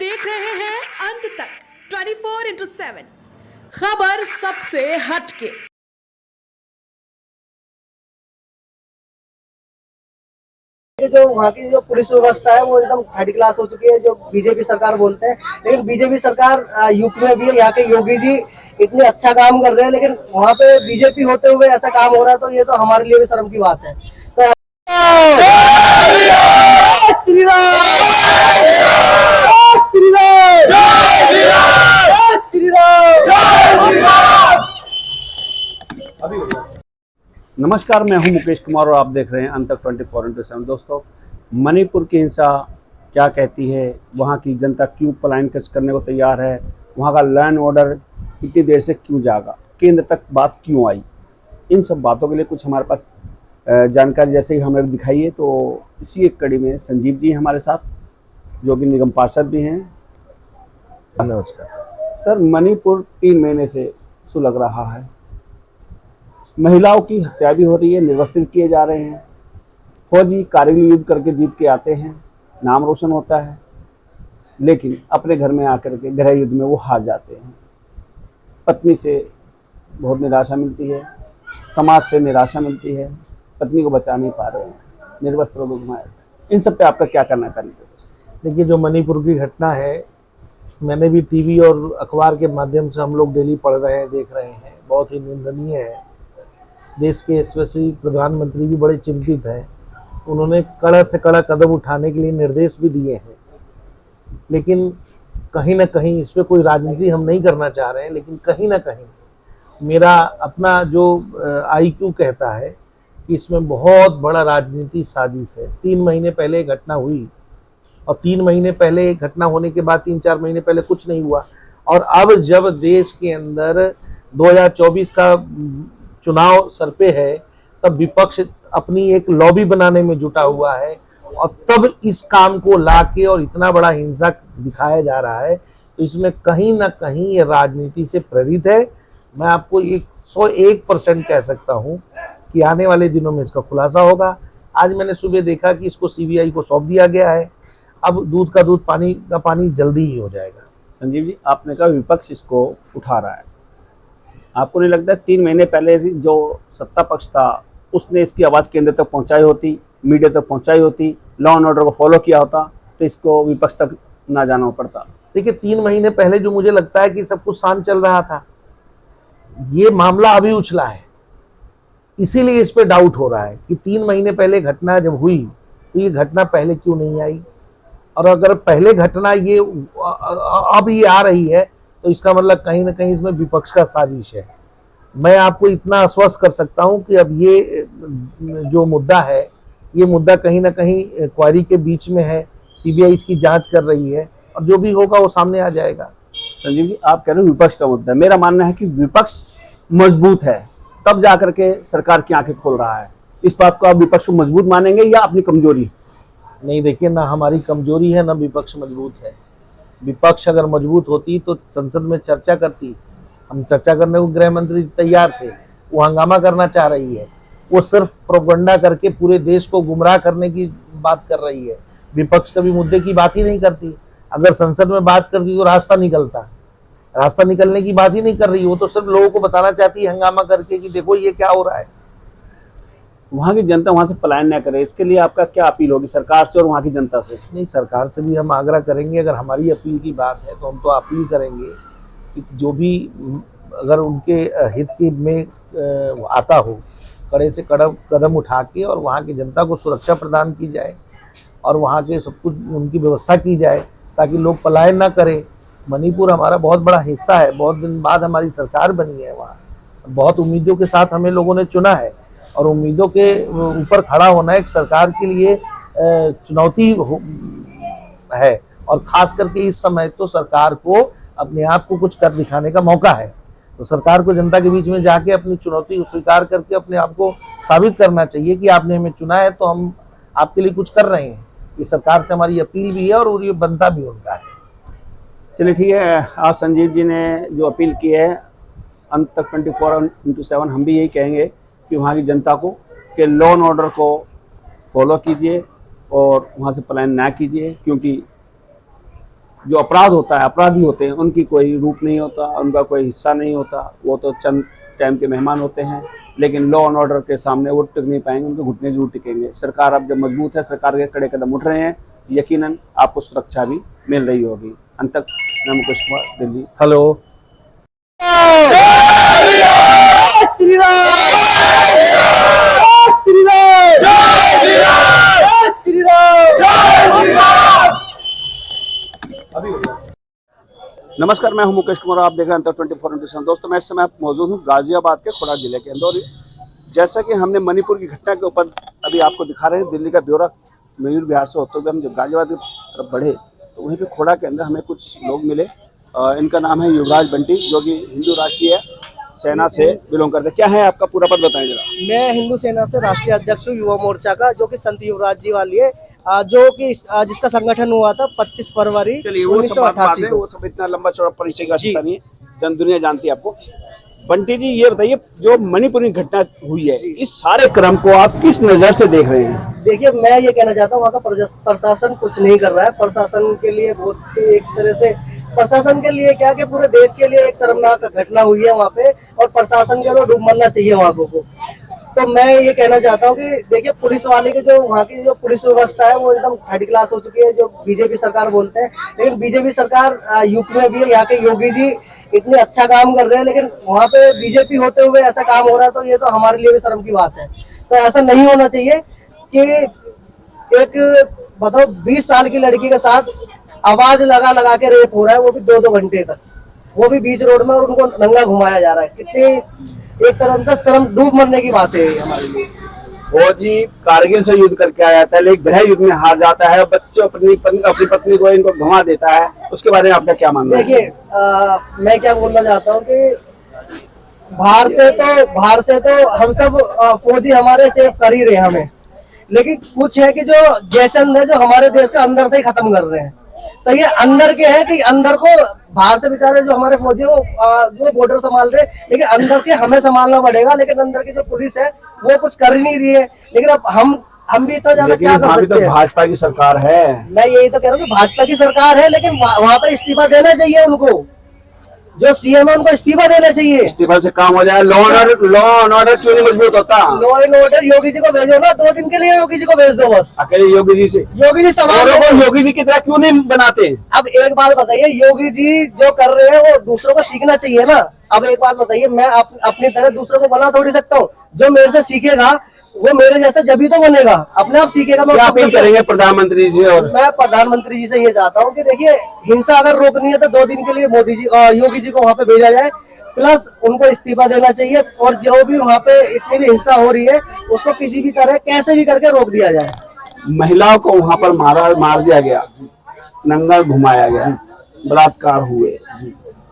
देख रहे हैं अंत तक 24/7 खबर सबसे हटके। जो वहाँ की जो पुलिस व्यवस्था है वो एकदम थर्ड क्लास हो चुकी है, जो बीजेपी सरकार बोलते हैं। लेकिन बीजेपी सरकार यूपी में भी है, यहाँ के योगी जी इतने अच्छा काम कर रहे हैं, लेकिन वहाँ पे बीजेपी होते हुए ऐसा काम हो रहा है, तो ये तो हमारे लिए भी शर्म की बात है। तो श्री राम, श्री राम, श्री राम। नमस्कार, मैं हूं मुकेश कुमार और आप देख रहे हैं अंत तक 24/7। दोस्तों, मणिपुर की हिंसा क्या कहती है, वहां की जनता क्यों पलायन करने को तैयार है, वहां का लैंड ऑर्डर इतनी देर से क्यों जागा, केंद्र तक बात क्यों आई, इन सब बातों के लिए कुछ हमारे पास जानकारी जैसे ही हमें दिखाई है। तो इसी एक कड़ी में संजीव जी हमारे साथ, जो कि निगम पार्षद भी हैं। नमस्कार सर। मणिपुर 3 महीने से सुलग रहा है, महिलाओं की हत्या भी हो रही है, निर्वस्त्र किए जा रहे हैं, फौजी कारगिल युद्ध करके जीत के आते हैं, नाम रोशन होता है, लेकिन अपने घर में आकर के गृह युद्ध में वो हार जाते हैं। पत्नी से बहुत निराशा मिलती है, समाज से निराशा मिलती है, पत्नी को बचा नहीं पा रहे हैं, निर्वस्त्रों को घुमाया। इन सब पे आपका क्या करना है? देखिए, जो मणिपुर की घटना है, मैंने भी टीवी और अखबार के माध्यम से हम लोग डेली पढ़ रहे हैं, देख रहे हैं, बहुत ही निंदनीय है। देश के स्पेशली प्रधानमंत्री भी बड़े चिंतित हैं। उन्होंने कड़ा से कड़ा कदम उठाने के लिए निर्देश भी दिए हैं, लेकिन कहीं ना कहीं इस पर कोई राजनीति हम नहीं करना चाह रहे हैं, लेकिन कहीं ना कहीं मेरा अपना जो IQ कहता है कि इसमें बहुत बड़ा राजनीति साजिश है। 3 महीने पहले घटना हुई और 3 महीने पहले घटना होने के बाद 3-4 महीने पहले कुछ नहीं हुआ, और अब जब देश के अंदर 2024 का चुनाव सर पे है, तब विपक्ष अपनी एक लॉबी बनाने में जुटा हुआ है, और तब इस काम को लाके और इतना बड़ा हिंसक दिखाया जा रहा है। तो इसमें कहीं ना कहीं ये राजनीति से प्रेरित है। मैं आपको 101% कह सकता हूं कि आने वाले दिनों में इसका खुलासा होगा। आज मैंने सुबह देखा कि इसको CBI को सौंप दिया गया है। अब दूध का दूध, पानी का पानी जल्दी ही हो जाएगा। संजीव जी, आपने कहा विपक्ष इसको उठा रहा है, आपको नहीं लगता 3 महीने पहले जो सत्ता पक्ष था उसने इसकी आवाज़ केंद्र तक पहुंचाई होती, मीडिया तक पहुंचाई होती, लॉ एंड ऑर्डर को फॉलो किया होता, तो इसको विपक्ष तक ना जाना पड़ता? देखिए, 3 महीने पहले जो मुझे लगता है कि सब कुछ शांत चल रहा था, ये मामला अभी उछला है, इसीलिए इस पे डाउट हो रहा है कि 3 महीने पहले घटना जब हुई तो ये घटना पहले क्यों नहीं आई, और अगर पहले घटना ये अब ये आ रही है तो इसका मतलब कहीं ना कहीं इसमें विपक्ष का साजिश है। मैं आपको इतना आश्वस्त कर सकता हूं कि अब ये जो मुद्दा है, ये मुद्दा कहीं ना कहीं क्वारी के बीच में है, CBI इसकी जांच कर रही है, और जो भी होगा वो सामने आ जाएगा। संजीव जी, आप कह रहे हो विपक्ष का मुद्दा है, मेरा मानना है कि विपक्ष मजबूत है तब जाकर के सरकार की आंखें खोल रहा है। इस बात को आप विपक्ष को मजबूत मानेंगे या अपनी कमजोरी? नहीं, देखिए, ना हमारी कमजोरी है ना विपक्ष मजबूत है। विपक्ष अगर मजबूत होती तो संसद में चर्चा करती। हम चर्चा करने को गृह मंत्री तैयार थे, वो हंगामा करना चाह रही है, वो सिर्फ प्रोपेगेंडा करके पूरे देश को गुमराह करने की बात कर रही है। विपक्ष कभी मुद्दे की बात ही नहीं करती। अगर संसद में बात करती तो रास्ता निकलता, रास्ता निकलने की बात ही नहीं कर रही। वो तो सिर्फ लोगों को बताना चाहती है हंगामा करके कि देखो ये क्या हो रहा है। वहाँ की जनता वहाँ से पलायन न करे, इसके लिए आपका क्या अपील होगी सरकार से और वहाँ की जनता से? नहीं, सरकार से भी हम आग्रह करेंगे। अगर हमारी अपील की बात है तो हम तो अपील करेंगे कि जो भी अगर उनके हित की में आता हो, कड़े से कड़ा कदम उठा के और वहाँ की जनता को सुरक्षा प्रदान की जाए, और वहाँ के सब कुछ उनकी व्यवस्था की जाए ताकि लोग पलायन ना करें। मणिपुर हमारा बहुत बड़ा हिस्सा है, बहुत दिन बाद हमारी सरकार बनी है, वहाँ बहुत उम्मीदों के साथ हमें लोगों ने चुना है, और उम्मीदों के ऊपर खड़ा होना एक सरकार के लिए चुनौती है, और खास करके इस समय तो सरकार को अपने आप को कुछ कर दिखाने का मौका है। तो सरकार को जनता के बीच में जाके अपनी चुनौती को स्वीकार करके अपने आप को साबित करना चाहिए कि आपने हमें चुना है तो हम आपके लिए कुछ कर रहे हैं। ये सरकार से हमारी अपील भी है और ये बनता भी उनका है। चलिए ठीक है, आप संजीव जी ने जो अपील की है, अंत तक 24/7 हम भी यही कहेंगे कि वहाँ की जनता को कि लॉ एंड ऑर्डर को फॉलो कीजिए और वहाँ से पलायन ना कीजिए, क्योंकि जो अपराध होता है, अपराधी होते हैं, उनकी कोई रूप नहीं होता, उनका कोई हिस्सा नहीं होता, वो तो चंद टाइम के मेहमान होते हैं। लेकिन लॉ एंड ऑर्डर के सामने वो टिक नहीं पाएंगे, उनके घुटने जरूर टिकेंगे। सरकार अब जब मजबूत है, सरकार के कड़े कदम उठ रहे हैं, यकीनन आपको सुरक्षा भी मिल रही होगी। अंत तक मैं मुकेश कुमार, दिल्ली। हेलो। नमस्कार, मैं हूं मुकेश कुमार, आप देख रहे हैं अंतर 24/7। दोस्तों, मैं इस समय मौजूद हूं गाजियाबाद के खुड़ा जिले के अंदर। जैसा कि हमने मणिपुर की घटना के ऊपर अभी आपको दिखा रहे हैं, दिल्ली का ब्यौरा मयूर विहार से होते हुए हम जब गाजियाबाद की तरफ बढ़े तो वहीं पे खुड़ा के अंदर हमें कुछ लोग मिले। इनका नाम है युवराज बंटी, जो कि हिंदू राष्ट्रीय सेना से बिलोंग करते हैं। क्या है आपका पूरा पद बताएं जरा। मैं हिंदू सेना से राष्ट्रीय अध्यक्ष हूँ युवा मोर्चा का, जो कि संत युवराज जी वाली है, जो कि जिसका संगठन हुआ था 25 फरवरी चलिए, वो सब बात 1988 है, वो सब इतना लंबा चौड़ा परिचय का आवश्यकता नहीं है, जन दुनिया जानती है आपको। बंटी जी, ये बताइए, जो मणिपुर की घटना हुई है, इस सारे क्रम को आप किस नजर से देख रहे हैं? देखिए, मैं ये कहना चाहता हूँ, वहाँ का प्रशासन कुछ नहीं कर रहा है। प्रशासन के लिए बहुत ही एक तरह से, प्रशासन के लिए क्या कि पूरे देश के लिए एक शर्मनाक घटना हुई है वहाँ पे, और प्रशासन के तो डूब मरना चाहिए वहाँ को। तो मैं ये कहना चाहता हूँ कि देखिए, पुलिस वाले के जो वहाँ की जो पुलिस व्यवस्था है वो एकदम थर्ड क्लास हो चुकी है, जो बीजेपी सरकार बोलते हैं। लेकिन बीजेपी सरकार यूपी में भी है, यहाँ के योगी जी इतने अच्छा काम कर रहे हैं, लेकिन वहाँ पे बीजेपी होते हुए ऐसा काम हो रहा है, तो ये तो हमारे लिए भी शर्म की बात है। तो ऐसा नहीं होना चाहिए कि एक बताओ 20 साल की लड़की के साथ आवाज लगा लगा के रेप हो रहा है, वो भी 2-2 घंटे तक, वो भी बीच रोड में, और उनको नंगा घुमाया जा रहा है। कितनी एक तरह से शर्म, डूब मरने की बात है हमारे लिए। फौजी कारगिल से युद्ध करके आया था, लेकिन गृह युद्ध में हार जाता है, बच्चों अपनी पत्नी को इनको घुमा देता है, उसके बारे में आपका क्या मानना है? देखिए, मैं क्या बोलना चाहता हूँ कि बाहर से तो हम सब फौजी हमारे सेव कर ही रहे हैं हमें, लेकिन कुछ है कि जो जयचंद है, जो हमारे देश का अंदर से ही खत्म कर रहे हैं। तो ये अंदर के हैं कि अंदर को, बाहर से बेचारे जो हमारे फौजी वो जो बॉर्डर संभाल रहे हैं, लेकिन अंदर के हमें संभालना पड़ेगा। लेकिन अंदर की जो पुलिस है वो कुछ कर ही नहीं रही है। लेकिन अब हम भी इतना ज्यादा क्या कर सकते हैं? भाजपा की सरकार है। मैं यही तो कह रहा हूँ कि भाजपा की सरकार है, लेकिन वहाँ पे इस्तीफा देना चाहिए उनको। जो सीएम है उनको इस्तीफा देना चाहिए। इस्तीफा से काम हो जाए। लॉ एंड ऑर्डर क्यों नहीं मजबूत होता? Law and order Yogi ji को भेजो ना, 2 दिन के लिए योगी जी को भेज दो बस। अकेले योगी जी से? योगी जी सवाल योगी जी की तरह क्यों नहीं बनाते? अब एक बात बताइए, योगी जी जो कर रहे हैं वो दूसरों को सीखना चाहिए ना। अब एक बात बताइए, मैं अपनी तरह दूसरों को बना थोड़ी सकता हूँ। जो मेरे से सीखेगा वो मेरे जैसा जब ही तो बनेगा, अपने आप सीखेगा। क्या अपील करेंगे प्रधानमंत्री जी? और मैं प्रधानमंत्री जी से ये चाहता हूँ कि देखिए, हिंसा अगर रोकनी है तो 2 दिन के लिए मोदी जी योगी जी को वहाँ पे भेजा जाए, प्लस उनको इस्तीफा देना चाहिए। और जो भी वहाँ पे इतनी भी हिंसा हो रही है उसको किसी भी तरह कैसे भी करके रोक दिया जाए। महिलाओं को वहाँ पर मार दिया गया, नंगा घुमाया गया, बलात्कार हुए,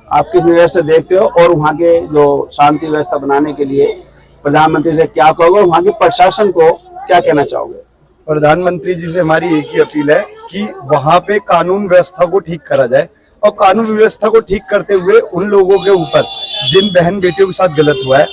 आप किस नजर से देखते हो? और वहाँ के जो शांति व्यवस्था बनाने के लिए प्रधानमंत्री से क्या कहोगे? वहाँ के प्रशासन को क्या कहना चाहोगे? प्रधानमंत्री जी से हमारी एक ही अपील है कि वहाँ पे कानून व्यवस्था को ठीक करा जाए, और कानून व्यवस्था को ठीक करते हुए उन लोगों के ऊपर जिन बहन बेटियों के साथ गलत हुआ है,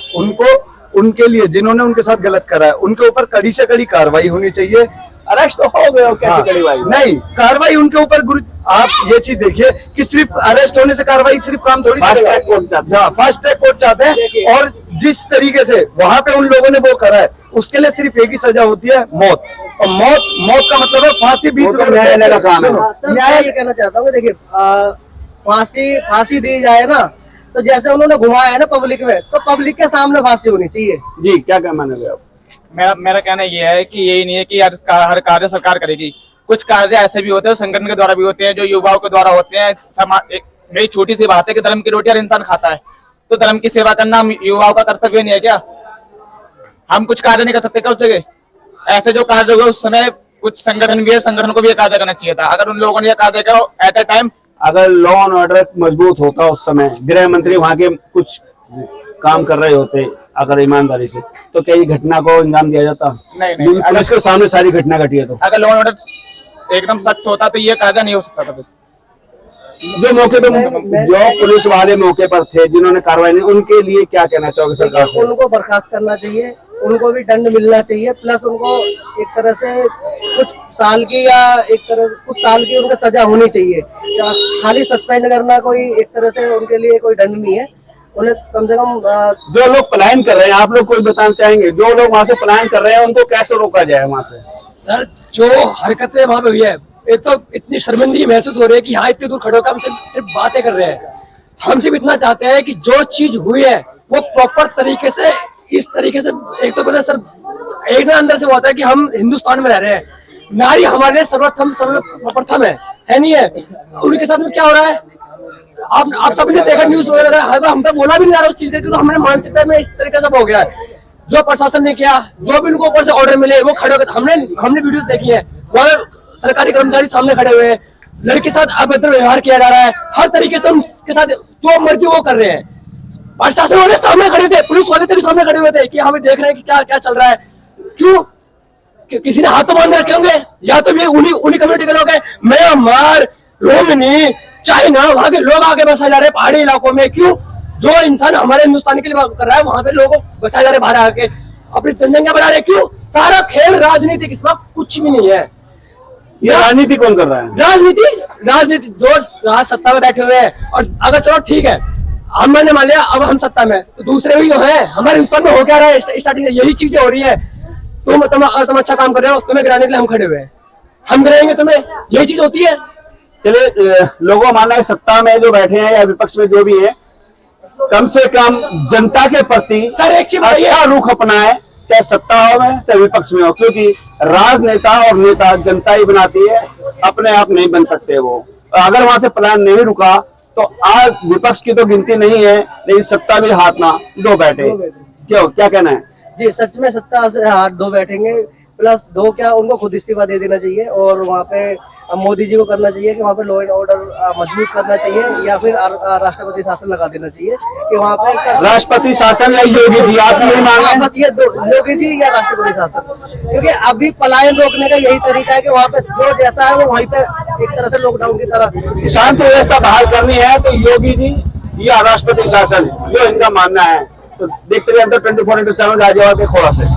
उनके लिए जिन्होंने उनके साथ गलत करा है, उनके ऊपर कड़ी से कड़ी कार्रवाई होनी चाहिए। अरेस्ट तो हो गए, कैसे कड़ी भाई? नहीं, कार्रवाई उनके ऊपर आप ये चीज देखिए कि सिर्फ अरेस्ट होने से कार्रवाई सिर्फ काम थोड़ी चलेगा। फास्ट ट्रैक कोर्ट चाहते हैं, और जिस तरीके से वहां पे उन लोगों ने वो करा है उसके लिए सिर्फ एक ही सजा होती है, मौत। और मौत का मतलब है फांसी। बीच में न्यायालय का काम है। मैं ये कहना चाहता हूँ, देखिए, फांसी दी जाए ना, तो जैसे उन्होंने घुमाया है ना पब्लिक में, तो पब्लिक के सामने फांसी होनी चाहिए। जी, क्या मानोगे आप? मेरा कहना ये है कि यही नहीं है कि हर कार्य सरकार करेगी। कुछ कार्य ऐसे भी होते हैं संगठन के द्वारा भी होते हैं, जो युवाओं के द्वारा होते हैं। मेरी छोटी सी बात है कि धर्म की रोटी हर इंसान खाता है, तो धर्म की सेवा करना युवाओं का कर्तव्य नहीं है क्या? हम कुछ कार्य नहीं कर सकते क्या उस जगह? ऐसे जो कार्य होगा उस समय कुछ संगठन भी है, संगठन को भी ये कार्य करना चाहिए था। अगर उन लोगों ने ये कार्य किया एट ए टाइम, अगर लॉ एंड ऑर्डर मजबूत होता उस समय, गृह मंत्री वहाँ के कुछ काम कर रहे होते अगर ईमानदारी से, तो क्या ये घटना को अंजाम दिया जाता? नहीं। पुलिस के सामने सारी घटना घटी है, तो अगर लॉ एंड ऑर्डर एकदम सख्त होता तो ये कार्य नहीं हो सकता था। जो मौके पे जो पुलिस वाले मौके पर थे जिन्होंने कार्रवाई नहीं, उनके लिए क्या कहना चाहोगे सरकार से? उनको बर्खास्त करना चाहिए, उनको भी दंड मिलना चाहिए, प्लस उनको एक तरह से कुछ साल की या कुछ साल की उनको सजा होनी चाहिए। या खाली सस्पेंड करना कोई एक तरह से उनके लिए कोई दंड नहीं है, उन्हें कम से कम जो लोग पलायन कर रहे हैं, आप लोग कोई बताना चाहेंगे, जो लोग वहाँ से पलायन कर रहे हैं उनको कैसे रोका जाए वहाँ से? सर, जो हरकतें वहां पे हुई है, एक तो इतनी शर्मिंदगी महसूस हो रही है कि यहाँ इतनी दूर खड़े होकर हम सिर्फ बातें कर रहे हैं। हम सिर्फ इतना चाहते हैं कि जो चीज हुई है वो प्रॉपर तरीके से, इस तरीके से, एक तो पता सर, एक ना अंदर से होता है कि हम हिंदुस्तान में रह रहे हैं, नारी हमारे लिए सर्वप्रथम है नहीं है। उनके साथ में क्या हो रहा है, आप सबने देखा न्यूज वगैरह, हम तो बोला भी नहीं जा रहा उस चीज के, तो हमने मानसिकता में इस तरीके से हो गया है। जो प्रशासन ने किया, जो भी उनको ऊपर से ऑर्डर मिले वो खड़े होकर, हमने वीडियोस देखी है, वहाँ सरकारी कर्मचारी सामने खड़े हुए हैं, लड़के के साथ अभद्र व्यवहार किया जा रहा है, हर तरीके से उनके साथ जो मर्जी वो कर रहे हैं। प्रशासन वाले सामने खड़े थे, पुलिस वाले भी सामने खड़े हुए थे कि हमें देख रहे हैं कि क्या क्या चल रहा है। क्यों? किसी ने हाथ तो बांध रखे होंगे, या तो ये उन्हीं कम्युनिटी के लोग हैं, म्यांमार, रोमनी, चाइना, वहां के लोग आगे बसाए जा रहे हैं पहाड़ी इलाकों में। क्यों? जो इंसान हमारे हिंदुस्तान के लिए कर रहा है, वहां पे लोगों बसाए जा रहे बाहर आके, अपनी जनसंख्या बढ़ा रहे। क्यों? सारा खेल राजनीति, इसमें कुछ भी नहीं है। ये राजनीति कौन कर रहा है? राजनीति जो राज सत्ता में बैठे हुए हैं, और अगर चलो ठीक है, हमने मान लिया अब हम सत्ता में, तो दूसरे भी जो है हमारे हिंदुस्तान में हो क्या रहा है, स्टार्टिंग यही चीजें हो रही है। तुम अच्छा काम कर रहे हो, तुम्हें गिराने के लिए हम खड़े हुए हैं, हम गिराएंगे तुम्हें, यही चीज होती है। चलिए, लोगों का मानना है सत्ता में जो बैठे हैं या विपक्ष में जो भी है, कम से कम जनता के प्रति सर एक चीज अच्छा रुख अपनाए, चाहे सत्ता हो में चाहे विपक्ष में हो, क्योंकि राजनेता और नेता जनता ही बनाती है, अपने आप नहीं बन सकते वो। अगर वहां से प्लान नहीं रुका तो आज विपक्ष की तो गिनती नहीं है, लेकिन सत्ता भी हाथ ना दो बैठे। क्यों, क्या कहना है? जी, सच में सत्ता से हाथ धो बैठेंगे, प्लस दो क्या, उनको खुद इस्तीफा दे देना चाहिए, और वहाँ पे मोदी जी को करना चाहिए कि वहाँ पे लॉ एंड ऑर्डर मजबूत करना चाहिए, या फिर राष्ट्रपति शासन लगा देना चाहिए कि वहाँ पे राष्ट्रपति शासन या योगी जी, आप यही मांगे? बस ये दो, योगी जी या राष्ट्रपति शासन, क्योंकि अभी पलायन रोकने का यही तरीका है कि वहाँ पे जो जैसा है वो वहीं पे एक तरह से लॉकडाउन की तरह शांति व्यवस्था बहाल करनी है, तो योगी जी या राष्ट्रपति शासन, जो इनका मानना है। तो देखते रहिए 24/7 गाजियाबाद के खोड़ा से।